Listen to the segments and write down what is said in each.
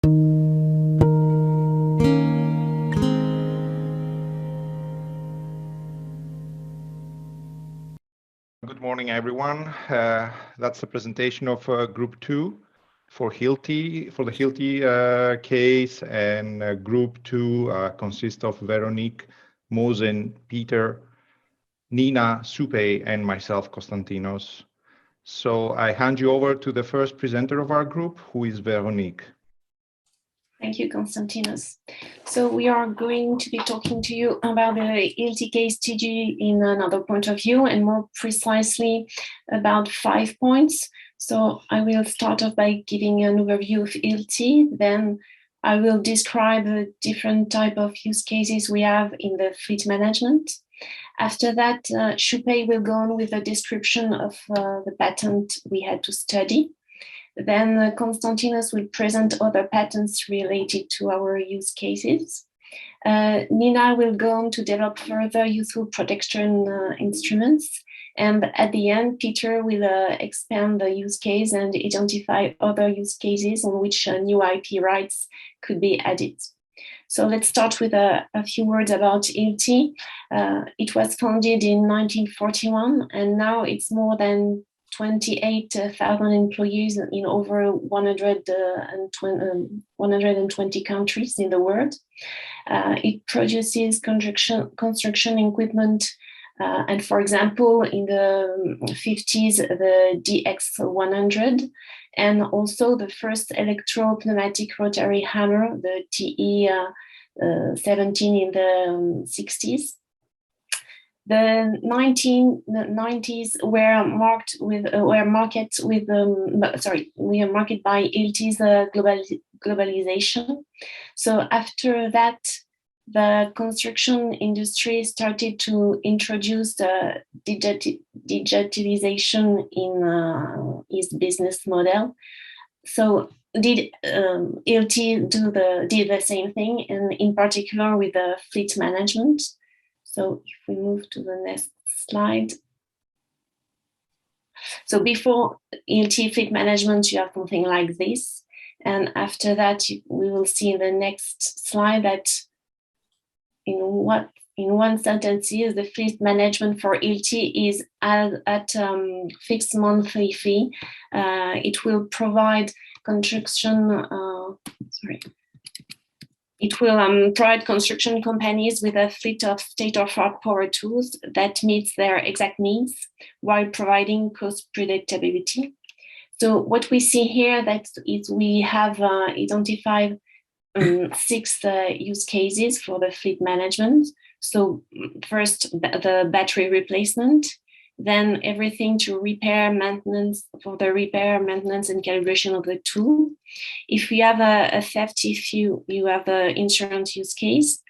Good morning, everyone. That's the presentation of Group 2 for Hilti, for the Hilti case, and Group 2 consists of Veronique, Mosen, Peter, Nina, Supe, and myself, Konstantinos. So I hand you over to the first presenter of our group, who is Veronique. Thank you, Konstantinos. So we are going to be talking to you about the Hilti case study in another point of view, and more precisely about 5 points. So I will start off by giving an overview of Hilti, then I will describe the different type of use cases we have in the fleet management. After that, Shupei will go on with a description of the patent we had to study. Then Konstantinos will present other patents related to our use cases. Nina will go on to develop further useful protection instruments. And at the end, Peter will expand the use case and identify other use cases on which new IP rights could be added. So let's start with a few words about Hilti. It was founded in 1941, and now it's more than 28,000 employees in over 120 countries in the world. It produces construction equipment, and for example, in the 50s, the DX100, and also the first electro-pneumatic rotary hammer, the TE17 in the 60s. The 1990s were marked by Hilti's globalization. So after that, the construction industry started to introduce the digitalization in its business model. So did Hilti did the same thing, and in particular with the fleet management. So if we move to the next slide. So before Hilti fleet management, you have something like this. And after that, we will see in the next slide that in one sentence here, the fleet management for Hilti is at fixed monthly fee. It will provide It will provide construction companies with a fleet of state-of-the-art power tools that meets their exact needs while providing cost predictability. So what we see here is we have identified 6 use cases for the fleet management. So first, the battery replacement, then everything to repair, maintenance, for the repair, maintenance, and calibration of the tool. If we have a theft issue, you have the insurance use case.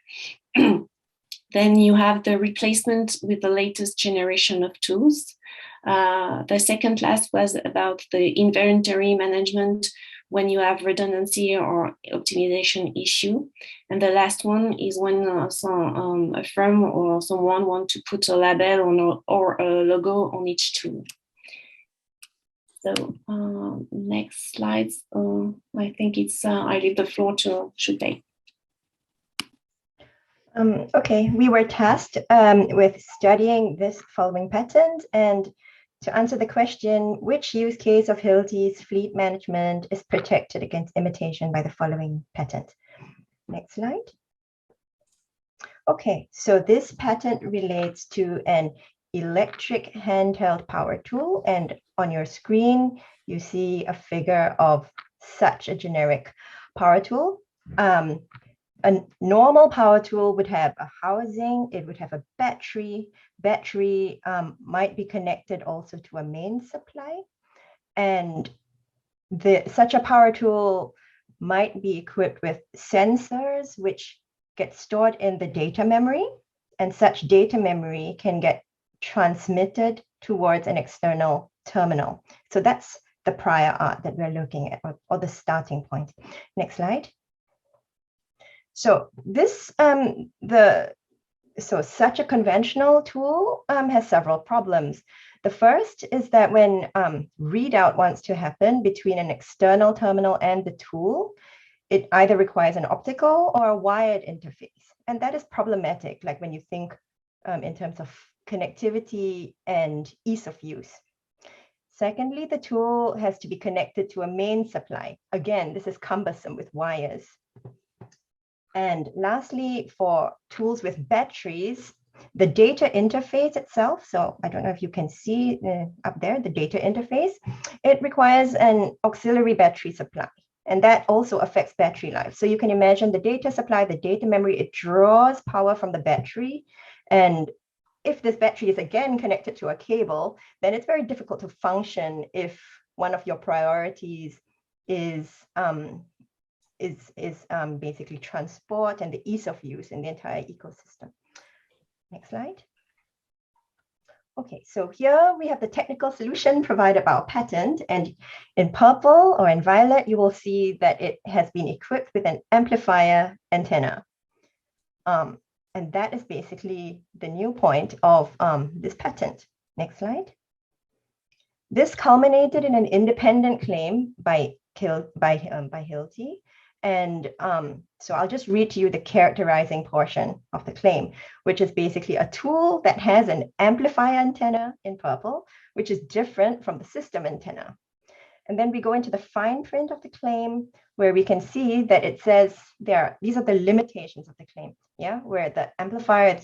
Then you have the replacement with the latest generation of tools. The second class was about the inventory management when you have redundancy or optimization issue. And the last one is when a firm or someone want to put a label or a logo on each tool. So next slides, I think it's, I leave the floor to Shupei. Okay, we were tasked with studying this following patent, and to answer the question, which use case of Hilti's fleet management is protected against imitation by the following patent? Next slide. Okay, so this patent relates to an electric handheld power tool, and on your screen, you see a figure of such a generic power tool. A normal power tool would have a housing, it would have a battery. Battery might be connected also to a main supply. And such a power tool might be equipped with sensors which get stored in the data memory. And such data memory can get transmitted towards an external terminal. So that's the prior art that we're looking at, or the starting point. Next slide. So this, such a conventional tool has several problems. The first is that when readout wants to happen between an external terminal and the tool, it either requires an optical or a wired interface. And that is problematic, like when you think in terms of connectivity and ease of use. Secondly, the tool has to be connected to a main supply. Again, this is cumbersome with wires. And lastly, for tools with batteries, the data interface itself, so I don't know if you can see up there, the data interface, it requires an auxiliary battery supply. And that also affects battery life. So you can imagine the data supply, the data memory, it draws power from the battery. And if this battery is again connected to a cable, then it's very difficult to function if one of your priorities is basically transport and the ease of use in the entire ecosystem. Next slide. Okay, so here we have the technical solution provided by our patent, and in purple or in violet, you will see that it has been equipped with an amplifier antenna. And that is basically the new point of this patent. Next slide. This culminated in an independent claim by Hilti. And so I'll just read to you the characterizing portion of the claim, which is basically a tool that has an amplifier antenna in purple, which is different from the system antenna. And then we go into the fine print of the claim, where we can see that it says these are the limitations of the claim, yeah, where the amplifier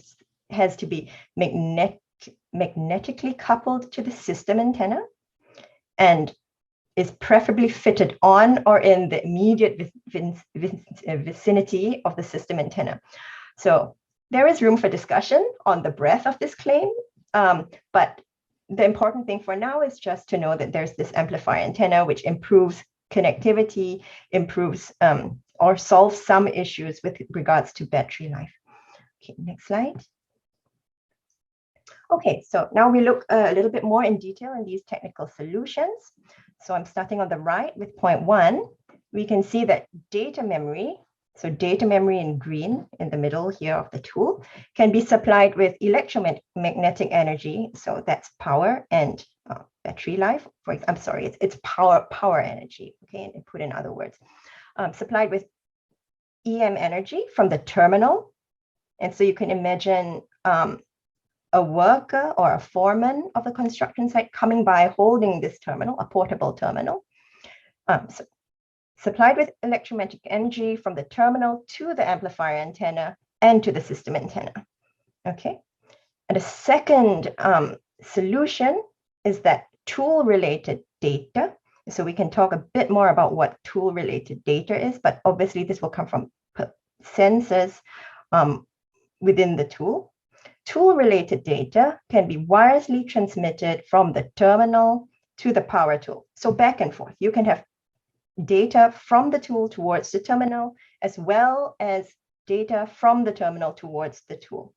has to be magnetically coupled to the system antenna and is preferably fitted on or in the immediate vicinity of the system antenna. So there is room for discussion on the breadth of this claim, but the important thing for now is just to know that there's this amplifier antenna, which improves connectivity, improves or solves some issues with regards to battery life. Okay, next slide. Okay, so now we look a little bit more in detail in these technical solutions. So I'm starting on the right with point 1. We can see that data memory, so data memory in green in the middle here of the tool, can be supplied with electromagnetic energy. So that's power and battery life. I'm sorry, it's power energy, okay, and put in other words. Supplied with EM energy from the terminal. And so you can imagine a worker or a foreman of the construction site coming by holding this terminal, a portable terminal. So supplied with electromagnetic energy from the terminal to the amplifier antenna and to the system antenna. Okay. And a second solution is that tool-related data. So we can talk a bit more about what tool-related data is, but obviously this will come from sensors within the tool. Tool-related data can be wirelessly transmitted from the terminal to the power tool. So back and forth, you can have data from the tool towards the terminal, as well as data from the terminal towards the tool.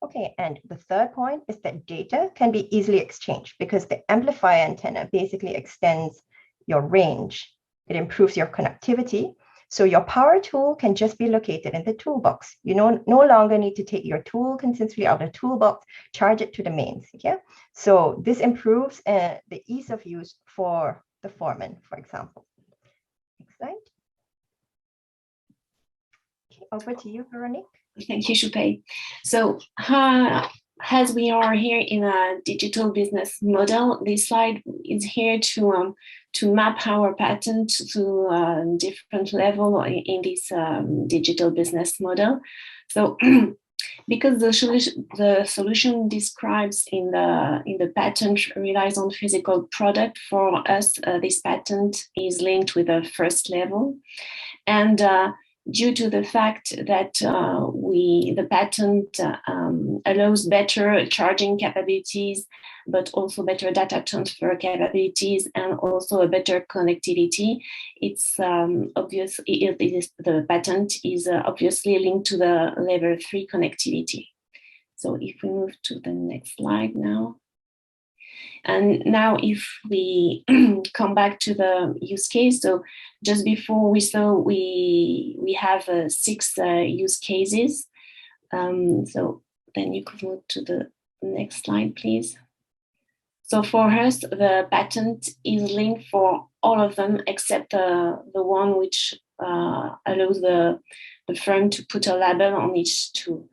Okay, and the third point is that data can be easily exchanged because the amplifier antenna basically extends your range. It improves your connectivity. So your power tool can just be located in the toolbox. You no longer need to take your tool consistently out of the toolbox, charge it to the mains. Yeah. So this improves the ease of use for the foreman, for example. Next slide. Okay, over to you, Veronique. Thank you, Shupei. So as we are here in a digital business model, this slide is here to map our patent to a different level in this digital business model. So because the solution describes in the patent relies on physical product, for us, this patent is linked with the first level. And due to the fact that the patent allows better charging capabilities, but also better data transfer capabilities, and also a better connectivity, it's obvious. The patent is obviously linked to the level 3 connectivity. So if we move to the next slide now. And now if we come back to the use case, so just before we saw, we have 6 use cases. So then you could move to the next slide, please. So for us, the patent is linked for all of them except the one which allows the firm to put a label on each tool.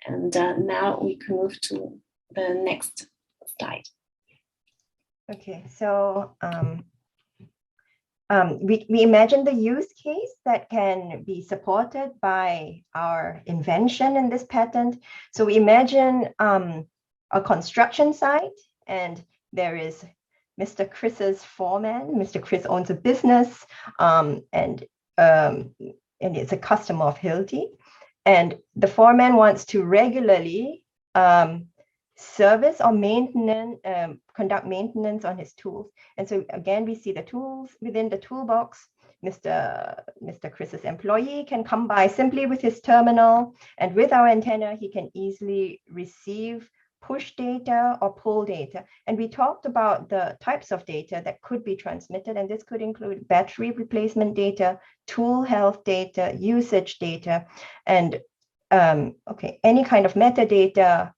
And now we can move to the next slide. Okay, so we imagine the use case that can be supported by our invention in this patent. So we imagine a construction site, and there is Mr. Chris's foreman. Mr. Chris owns a business, and it's a customer of Hilti. And the foreman wants to regularly service or maintenance, conduct maintenance on his tools. And so again, we see the tools within the toolbox. Mr. Chris's employee can come by simply with his terminal, and with our antenna, he can easily receive push data or pull data. And we talked about the types of data that could be transmitted, and this could include battery replacement data, tool health data, usage data, and any kind of metadata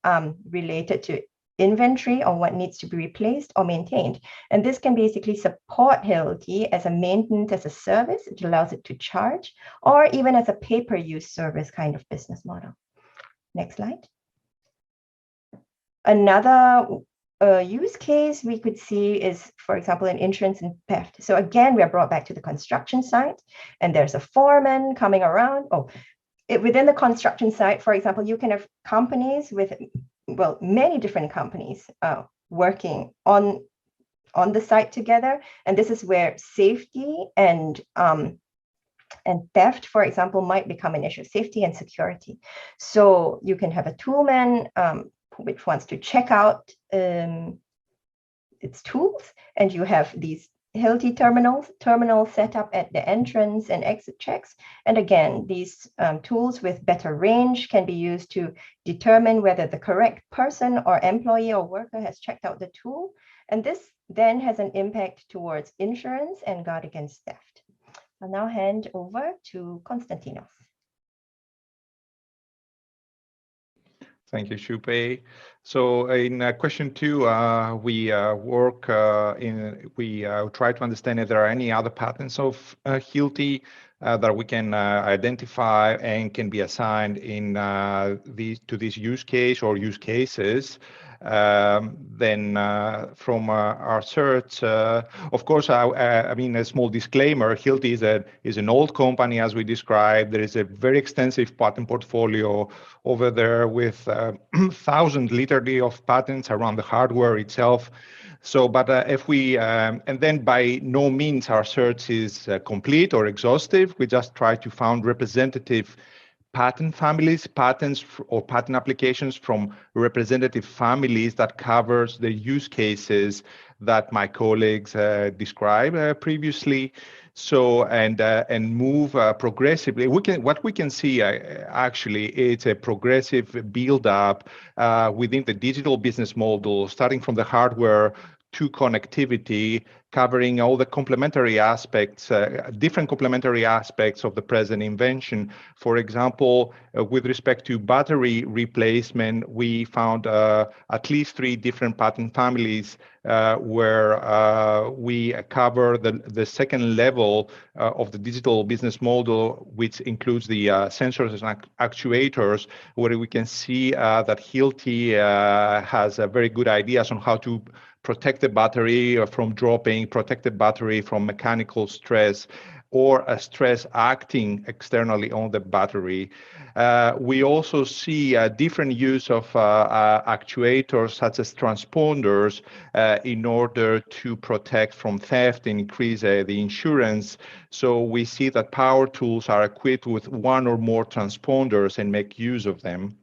related to inventory or what needs to be replaced or maintained. And this can basically support Hilti as a maintenance as a service. It allows it to charge, or even as a pay-per-use service kind of business model. Next slide. Another use case we could see is, for example, in insurance and theft. So again, we are brought back to the construction site, and there's a foreman coming around. Within the construction site, for example, you can have companies with, well, many different companies working on the site together. And this is where safety and theft, for example, might become an issue, safety and security. So you can have a toolman which wants to check out its tools, and you have these Hilti terminals set up at the entrance and exit checks. And again, these tools with better range can be used to determine whether the correct person or employee or worker has checked out the tool. And this then has an impact towards insurance and guard against theft. I'll now hand over to Konstantinos. Thank you, Shupei. So in question 2, we try to understand if there are any other patents of Hilti that we can identify and can be assigned in to this use case or use cases. Then from our search, of course, I mean, a small disclaimer, Hilti is an old company, as we described. There is a very extensive patent portfolio over there with thousands literally of patents around the hardware itself. So, but if we, and then by no means our search is complete or exhaustive. We just try to find representative patent families, patents or patent applications from representative families that covers the use cases that my colleagues described previously. So and move progressively. What we can see actually it's a progressive build up within the digital business model, starting from the hardware to connectivity, covering all the complementary aspects, different complementary aspects of the present invention. For example, with respect to battery replacement, we found at least 3 different patent families where we cover the second level of the digital business model, which includes the sensors and actuators, where we can see that Hilti has very good ideas on how to protect the battery from dropping, protect the battery from mechanical stress or a stress acting externally on the battery. We also see a different use of actuators such as transponders in order to protect from theft and increase the insurance. So we see that power tools are equipped with 1 or more transponders and make use of them.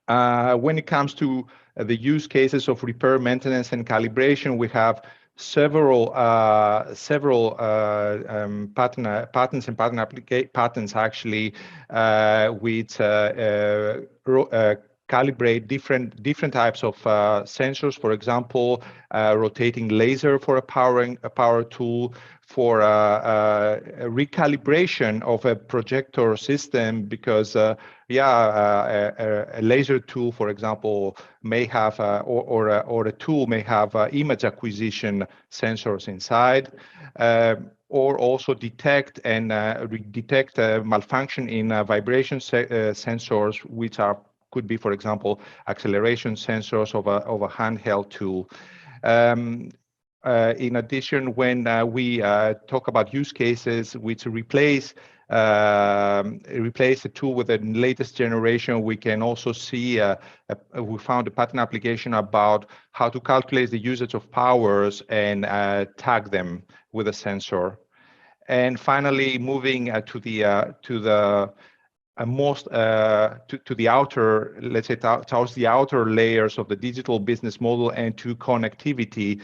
When it comes to the use cases of repair, maintenance, and calibration, we have several patents and patents actually which calibrate different types of sensors. For example, rotating laser for a power tool, for recalibration of a projector system, because a laser tool, for example, may have or a tool may have image acquisition sensors inside. or also detect and detect malfunction in vibration sensors, which could be, for example, acceleration sensors of a handheld tool. In addition, when we talk about use cases which replace the tool with the latest generation, we can also see we found a patent application about how to calculate the usage of powers and tag them with a sensor. And finally, moving to the most to the outer, let's say, towards the outer layers of the digital business model and to connectivity,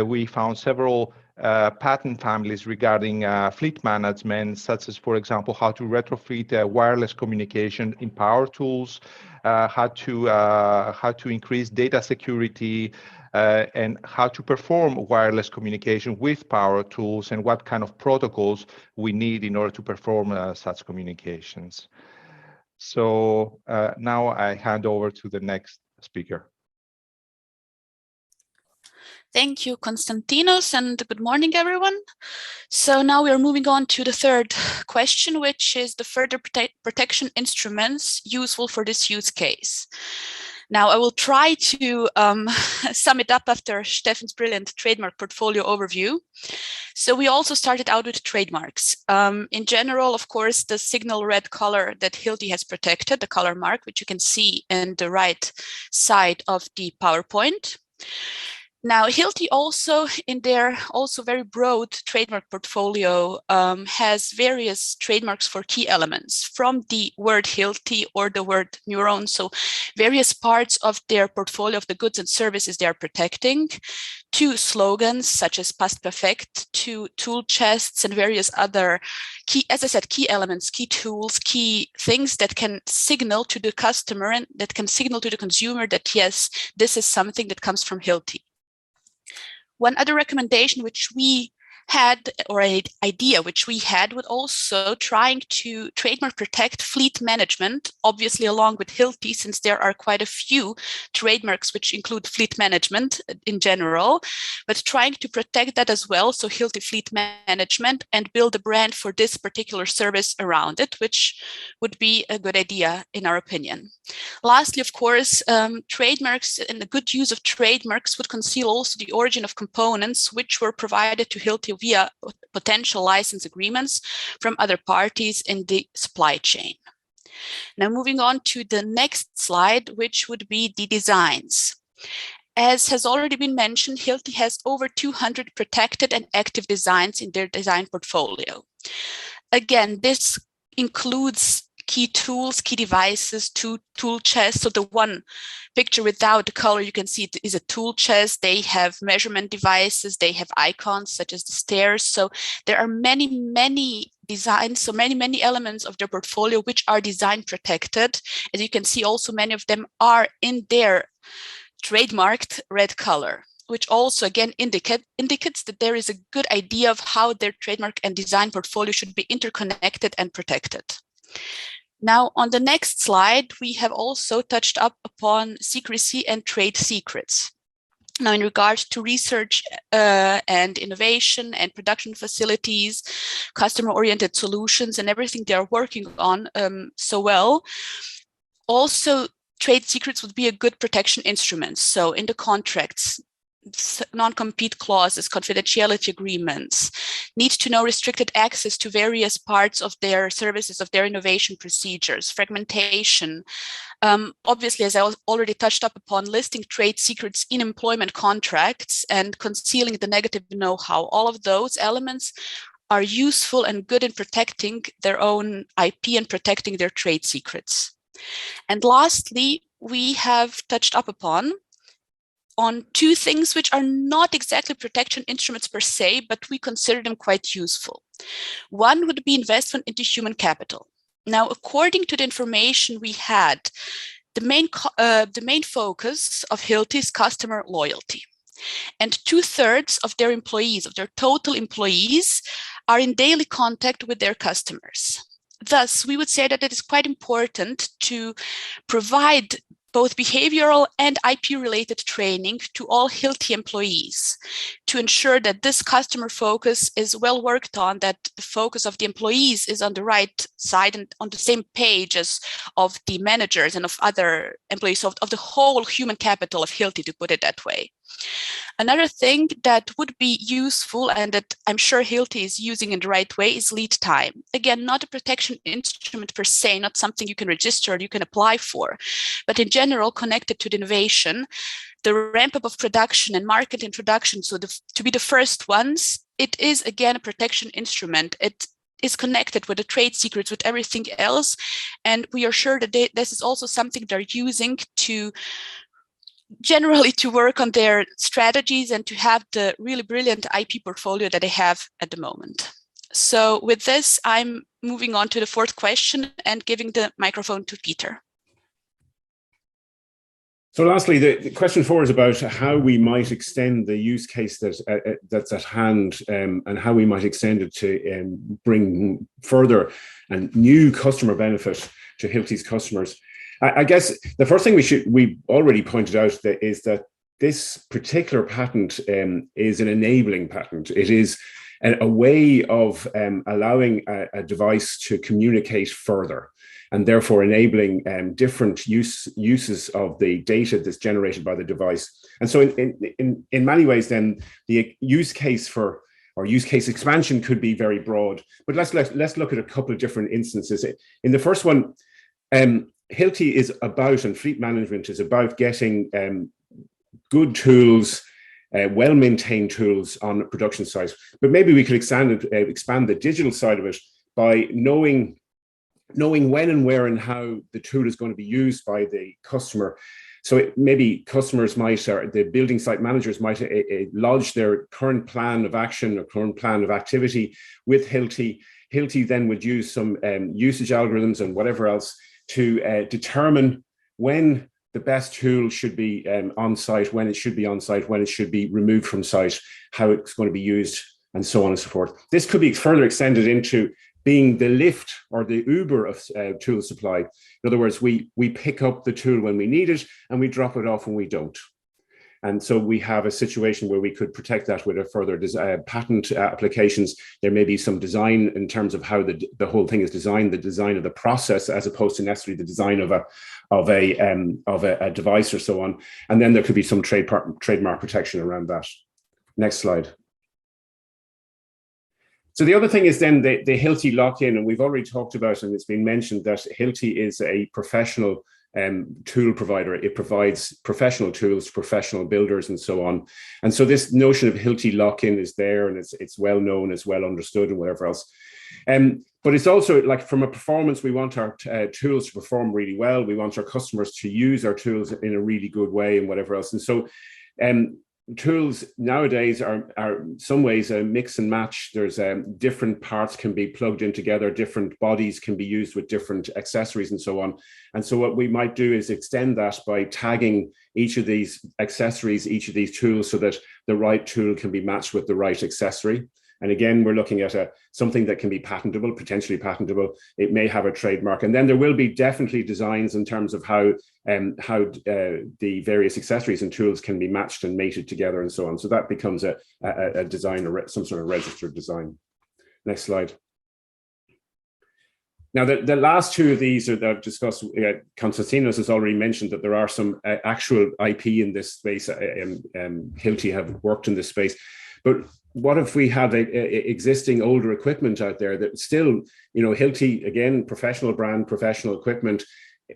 we found several patent families regarding fleet management, such as, for example, how to retrofit wireless communication in power tools, how to increase data security, and how to perform wireless communication with power tools, and what kind of protocols we need in order to perform such communications. So now I hand over to the next speaker. Thank you, Konstantinos, and good morning, everyone. So now we are moving on to the third question, which is the further protection instruments useful for this use case. Now, I will try to sum it up after Stefan's brilliant trademark portfolio overview. So we also started out with trademarks. In general, of course, the signal red color that Hilti has protected, the color mark, which you can see in the right side of the PowerPoint. Now, Hilti also, in their also very broad trademark portfolio, has various trademarks for key elements, from the word Hilti or the word neuron. So various parts of their portfolio of the goods and services they are protecting, to slogans such as past perfect, to tool chests and various other key, as I said, key elements, key tools, key things that can signal to the customer and that can signal to the consumer that, yes, this is something that comes from Hilti. One other recommendation which we had, or an idea which we had, would also trying to trademark protect fleet management, obviously along with Hilti, since there are quite a few trademarks which include fleet management in general, but trying to protect that as well, so Hilti fleet management, and build a brand for this particular service around it, which would be a good idea in our opinion. Lastly, of course, trademarks and the good use of trademarks would conceal also the origin of components which were provided to Hilti via potential license agreements from other parties in the supply chain. Now, moving on to the next slide, which would be the designs. As has already been mentioned, Hilti has over 200 protected and active designs in their design portfolio. Again, this includes key tools, key devices, tool chests. So the one picture without the color, you can see it is a tool chest. They have measurement devices. They have icons such as the stairs. So there are many designs, so many elements of their portfolio which are design protected. As you can see, also many of them are in their trademarked red color, which also again indicates that there is a good idea of how their trademark and design portfolio should be interconnected and protected. Now, on the next slide, we have also touched up upon secrecy and trade secrets. Now, in regard to research and innovation and production facilities, customer-oriented solutions, and everything they are working on so well, also trade secrets would be a good protection instrument. So in the contracts, non-compete clauses, confidentiality agreements, need to know restricted access to various parts of their services, of their innovation procedures, fragmentation. Obviously, as I already touched up upon, listing trade secrets in employment contracts and concealing the negative know-how. All of those elements are useful and good in protecting their own IP and protecting their trade secrets. And lastly, we have touched up upon two things which are not exactly protection instruments per se, but we consider them quite useful. One would be investment into human capital. Now, according to the information we had, the main focus of Hilti is customer loyalty. And 2/3 of their employees, of their total employees, are in daily contact with their customers. Thus, we would say that it is quite important to provide both behavioral and IP-related training to all Hilti employees to ensure that this customer focus is well worked on, that the focus of the employees is on the right side and on the same page as of the managers and of other employees, of the whole human capital of Hilti, to put it that way. Another thing that would be useful and that I'm sure Hilti is using in the right way is lead time. Again, not a protection instrument per se, not something you can register or you can apply for, but in general connected to the innovation, the ramp up of production and market introduction. So to be the first ones, it is again a protection instrument. It is connected with the trade secrets, with everything else. And we are sure that this is also something they're using to generally to work on their strategies and to have the really brilliant IP portfolio that they have at the moment. So with this, I'm moving on to the fourth question and giving the microphone to Peter. So lastly, the question 4 is about how we might extend the use case that's at hand, and how we might extend it to bring further and new customer benefit to Hilti's customers. I guess the first thing we already pointed out is that this particular patent is an enabling patent. It is a way of allowing a device to communicate further, and therefore enabling different uses of the data that's generated by the device. And so in many ways, then the use case use case expansion could be very broad. But let's look at a couple of different instances. In the first one, Hilti is about, and fleet management is about, getting good tools, well-maintained tools on production sites. But maybe we could expand the digital side of it by knowing when and where and how the tool is going to be used by the customer. So maybe customers might, or the building site managers might lodge their current plan of action or current plan of activity with Hilti. Hilti then would use some usage algorithms and whatever else to determine when the best tool should be on site, when it should be on site, when it should be removed from site, how it's going to be used, and so on and so forth. This could be further extended into being the Lyft or the Uber of tool supply. In other words, we pick up the tool when we need it and we drop it off when we don't. And so we have a situation where we could protect that with a further patent applications. There may be some design in terms of how the whole thing is designed, the design of the process, as opposed to necessarily the design of a device or so on. And then there could be some trademark protection around that. Next slide. So the other thing is then the Hilti lock-in, and we've already talked about, and it's been mentioned that Hilti is a professional tool provider. It provides professional tools to professional builders and so on. And so this notion of Hilti lock-in is there, and it's well known, it's well understood, and whatever else. But it's also like, from a performance, we want our tools to perform really well. We want our customers to use our tools in a really good way and whatever else. And so tools nowadays are in some ways a mix and match. There's different parts can be plugged in together, different bodies can be used with different accessories and so on. And so what we might do is extend that by tagging each of these accessories, each of these tools, so that the right tool can be matched with the right accessory. And again, we're looking at something that can be patentable, potentially patentable. It may have a trademark. And then there will be definitely designs in terms of how the various accessories and tools can be matched and mated together and so on. So that becomes a design, or some sort of registered design. Next slide. Now, the last two of these that I've discussed, Konstantinos has already mentioned that there are some actual IP in this space. Hilti have worked in this space. But what if we have existing older equipment out there that still, Hilti, again, professional brand, professional equipment,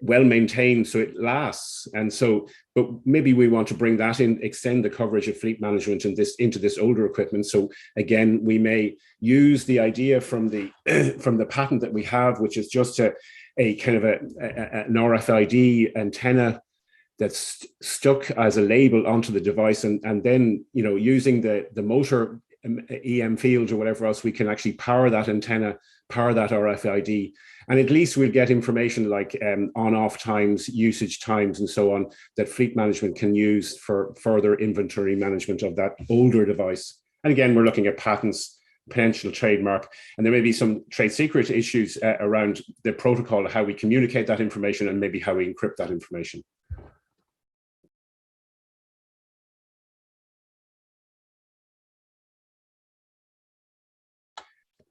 well maintained, so it lasts. And so, but maybe we want to bring that in, extend the coverage of fleet management into this older equipment. So again, we may use the idea from the patent that we have, which is just a kind of an RFID antenna that's stuck as a label onto the device, and then using the motor EM fields or whatever else, we can actually power that antenna, power that RFID, and at least we'll get information like on-off times, usage times, and so on, that fleet management can use for further inventory management of that older device. And again, we're looking at patents, potential trademark, and there may be some trade secret issues around the protocol, how we communicate that information, and maybe how we encrypt that information.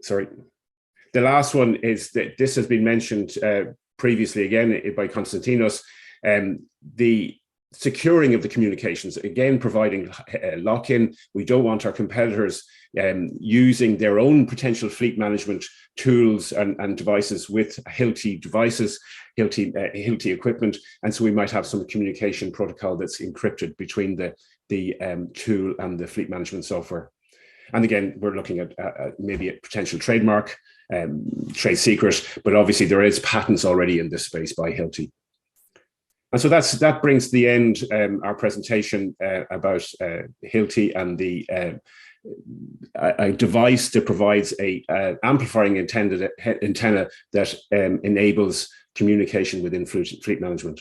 sorry. The last one is that this has been mentioned previously again by Konstantinos, the securing of the communications, again, providing lock-in. We don't want our competitors using their own potential fleet management tools and devices with Hilti devices, Hilti equipment. And so we might have some communication protocol that's encrypted between the tool and the fleet management software. And again, we're looking at maybe a potential trademark, trade secret, but obviously there is patents already in this space by Hilti. And so that brings to the end our presentation about Hilti and the a device that provides a amplifying antenna that enables communication within fleet management.